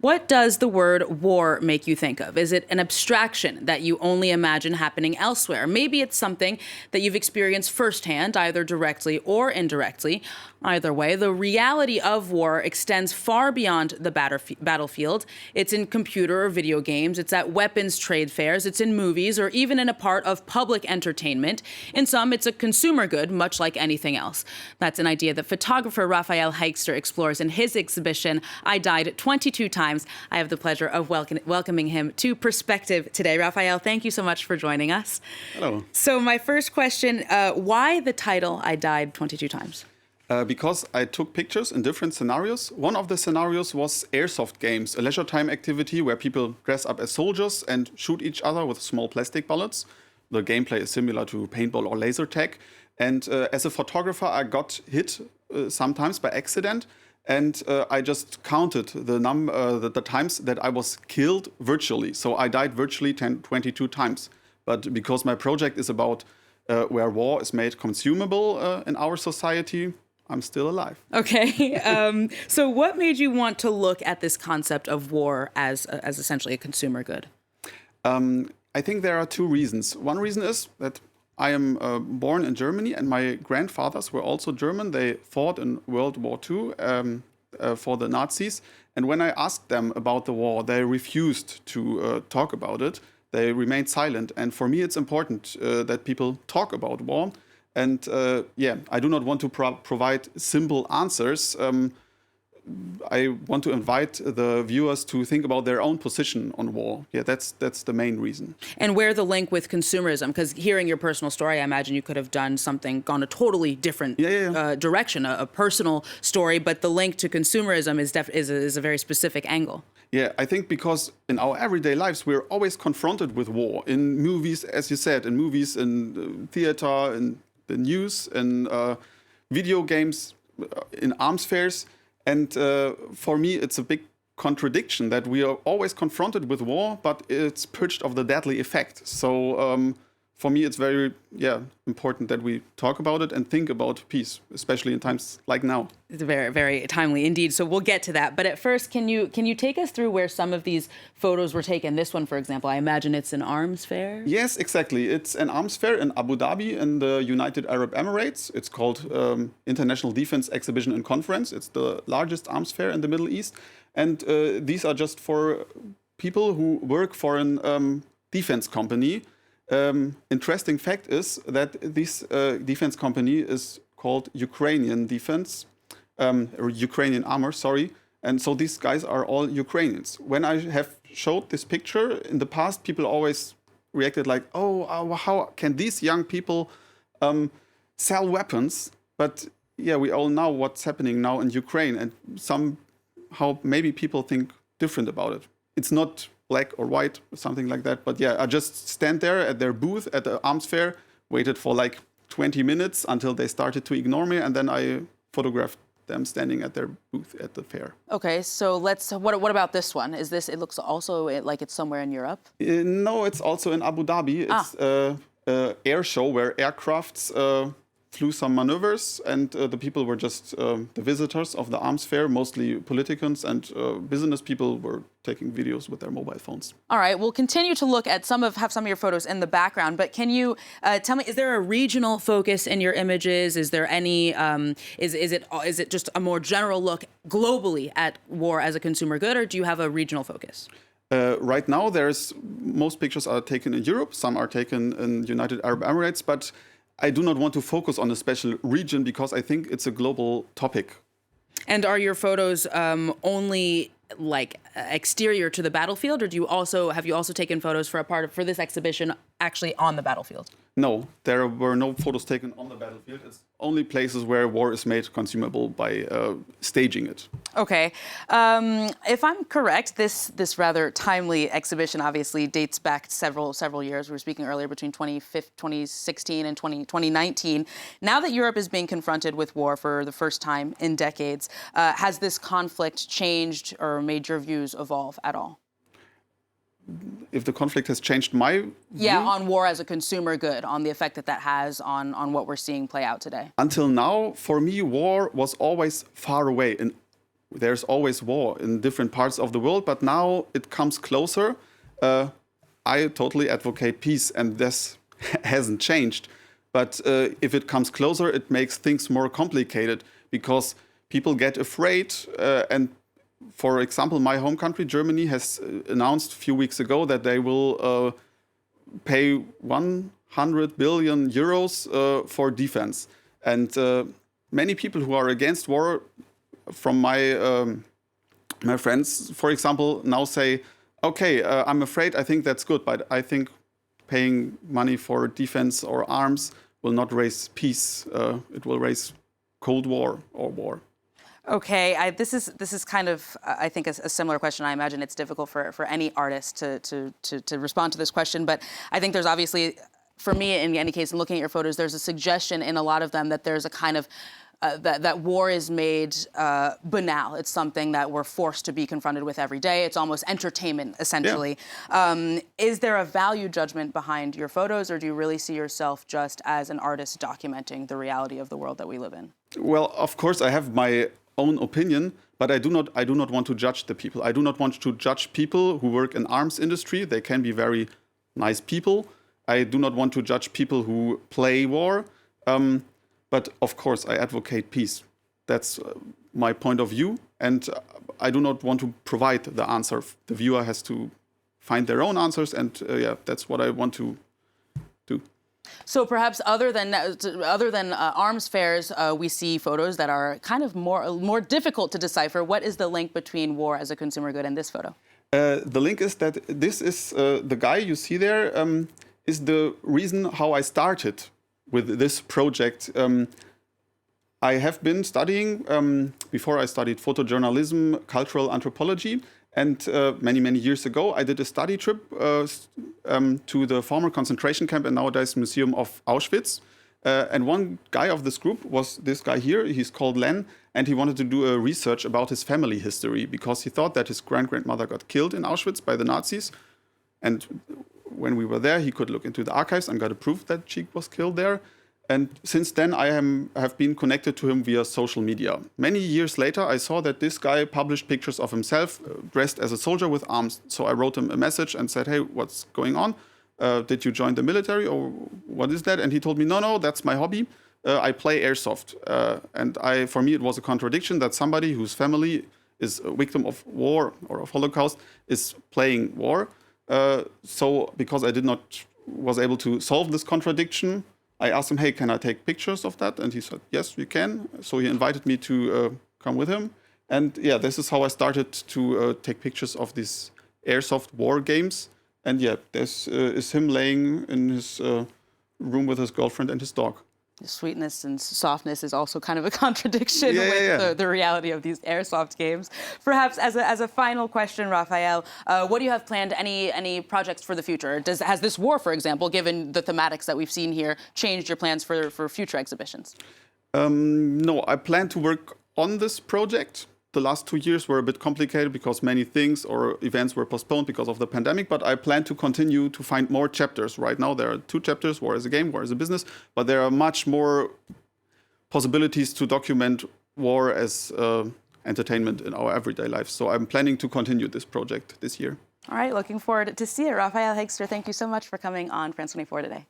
What does the word war make you think of? Is it an abstraction that you only imagine happening elsewhere? Maybe it's something that you've experienced firsthand, either directly or indirectly. Either way, the reality of war extends far beyond the battlefield. It's in computer or video games, it's at weapons trade fairs, it's in movies, or even in a part of public entertainment. In some, it's a consumer good, much like anything else. That's an idea that photographer Rafael Heygster explores in his exhibition, I Died 22 Times. I have the pleasure of welcoming him to Perspective today. Rafael, thank you so much for joining us. Hello. So my first question, why the title, I Died 22 Times? Because I took pictures in different scenarios. One of the scenarios was airsoft games, a leisure time activity where people dress up as soldiers and shoot each other with small plastic bullets. The gameplay is similar to paintball or laser tag. And as a photographer, I got hit sometimes by accident. And I just counted the times that I was killed virtually. So I died virtually 22 times. But because my project is about where war is made consumable in our society, I'm still alive. Okay. So what made you want to look at this concept of war as essentially a consumer good? I think there are two reasons. One reason is that I am born in Germany and my grandfathers were also German. They fought in World War II for the Nazis. And when I asked them about the war, they refused to talk about it. They remained silent. And for me, it's important that people talk about war. And I do not want to provide simple answers. I want to invite the viewers to think about their own position on war. Yeah, that's the main reason. And where the link with consumerism? Because hearing your personal story, I imagine you could have gone a totally different direction, a personal story. But the link to consumerism is a very specific angle. Yeah, I think because in our everyday lives, we're always confronted with war. In movies, as you said, in theater, in the news, in video games, in arms fairs. And for me, it's a big contradiction that we are always confronted with war, but it's purged of the deadly effect. So for me, it's very important that we talk about it and think about peace, especially in times like now. It's very, very timely indeed. So we'll get to that. But at first, can you take us through where some of these photos were taken? This one, for example, I imagine it's an arms fair? Yes, exactly. It's an arms fair in Abu Dhabi in the United Arab Emirates. It's called International Defense Exhibition and Conference. It's the largest arms fair in the Middle East. And these are just for people who work for an defense company. Interesting fact is that this defense company is called Ukrainian Defense, or Ukrainian Armor, sorry. And so these guys are all Ukrainians. When I have showed this picture in the past, people always reacted like, how can these young people sell weapons? But yeah, we all know what's happening now in Ukraine. And somehow maybe people think different about it. It's not black or white, something like that. But yeah, I just stand there at their booth at the arms fair, waited for like 20 minutes until they started to ignore me, and then I photographed them standing at their booth at the fair. Okay, so what about this one? It looks also like it's somewhere in Europe? No, it's also in Abu Dhabi. It's an air show where aircrafts flew some maneuvers, and the people were just the visitors of the arms fair, mostly politicians and business people were taking videos with their mobile phones. All right, we'll continue to look at some of your photos in the background, but can you tell me, is there a regional focus in your images? Is there any, is it just a more general look globally at war as a consumer good, or do you have a regional focus? Right now, most pictures are taken in Europe, some are taken in United Arab Emirates, but I do not want to focus on a special region because I think it's a global topic. And are your photos only like exterior to the battlefield, or have you also taken photos for this exhibition actually on the battlefield? No, there were no photos taken on the battlefield. It's only places where war is made consumable by staging it. Okay. If I'm correct, this rather timely exhibition obviously dates back several years. We were speaking earlier between 2016 and 2019. Now that Europe is being confronted with war for the first time in decades, has this conflict changed or made your views evolve at all? If the conflict has changed my view? Yeah, on war as a consumer good, on the effect that has on what we're seeing play out today. Until now, for me, war was always far away. In there's always war in different parts of the world, but now it comes closer. I totally advocate peace, and this hasn't changed. But if it comes closer, it makes things more complicated because people get afraid. And for example, my home country, Germany, has announced a few weeks ago that they will pay 100 billion euros for defense. And many people who are against war, from my friends, for example, now say, okay, I'm afraid, I think that's good, but I think paying money for defense or arms will not raise peace. It will raise Cold War or war. Okay, this is kind of, I think, a similar question. I imagine it's difficult for any artist to respond to this question, but I think there's obviously, for me, in any case, in looking at your photos, there's a suggestion in a lot of them that there's a kind of that war is made banal. It's something that we're forced to be confronted with every day. It's almost entertainment, essentially. Yeah. Is there a value judgment behind your photos, or do you really see yourself just as an artist documenting the reality of the world that we live in? Well, of course, I have my own opinion, but I do not want to judge the people. I do not want to judge people who work in arms industry. They can be very nice people. I do not want to judge people who play war. But of course, I advocate peace. That's my point of view. And I do not want to provide the answer. The viewer has to find their own answers. And yeah, that's what I want to do. So perhaps other than arms fairs, we see photos that are kind of more difficult to decipher. What is the link between war as a consumer good and this photo? The link is that this is the guy you see there is the reason how I started with this project. I have been studying, before I studied photojournalism, cultural anthropology, and many years ago I did a study trip to the former concentration camp and nowadays Museum of Auschwitz. And one guy of this group was this guy here. He's called Len, and he wanted to do a research about his family history because he thought that his grandmother got killed in Auschwitz by the Nazis. And when we were there, he could look into the archives and got a proof that she was killed there. And since then, I have been connected to him via social media. Many years later, I saw that this guy published pictures of himself dressed as a soldier with arms. So I wrote him a message and said, hey, what's going on? Did you join the military or what is that? And he told me, no, that's my hobby. I play airsoft. And for me, it was a contradiction that somebody whose family is a victim of war or of Holocaust is playing war. So because I was able to solve this contradiction, I asked him, hey, can I take pictures of that? And he said, yes, you can. So he invited me to come with him. And yeah, this is how I started to take pictures of these airsoft war games. And yeah, this is him laying in his room with his girlfriend and his dog. The sweetness and softness is also kind of a contradiction with the reality of these airsoft games. Perhaps as a final question, Rafael, what do you have planned? Any projects for the future? Has this war, for example, given the thematics that we've seen here, changed your plans for future exhibitions? No, I plan to work on this project. The last 2 years were a bit complicated because many things or events were postponed because of the pandemic, but I plan to continue to find more chapters. Right now there are 2 chapters, war as a game, war as a business, but there are much more possibilities to document war as entertainment in our everyday life. So I'm planning to continue this project this year. All right, looking forward to see it. Rafael Heygster, thank you so much for coming on France 24 today.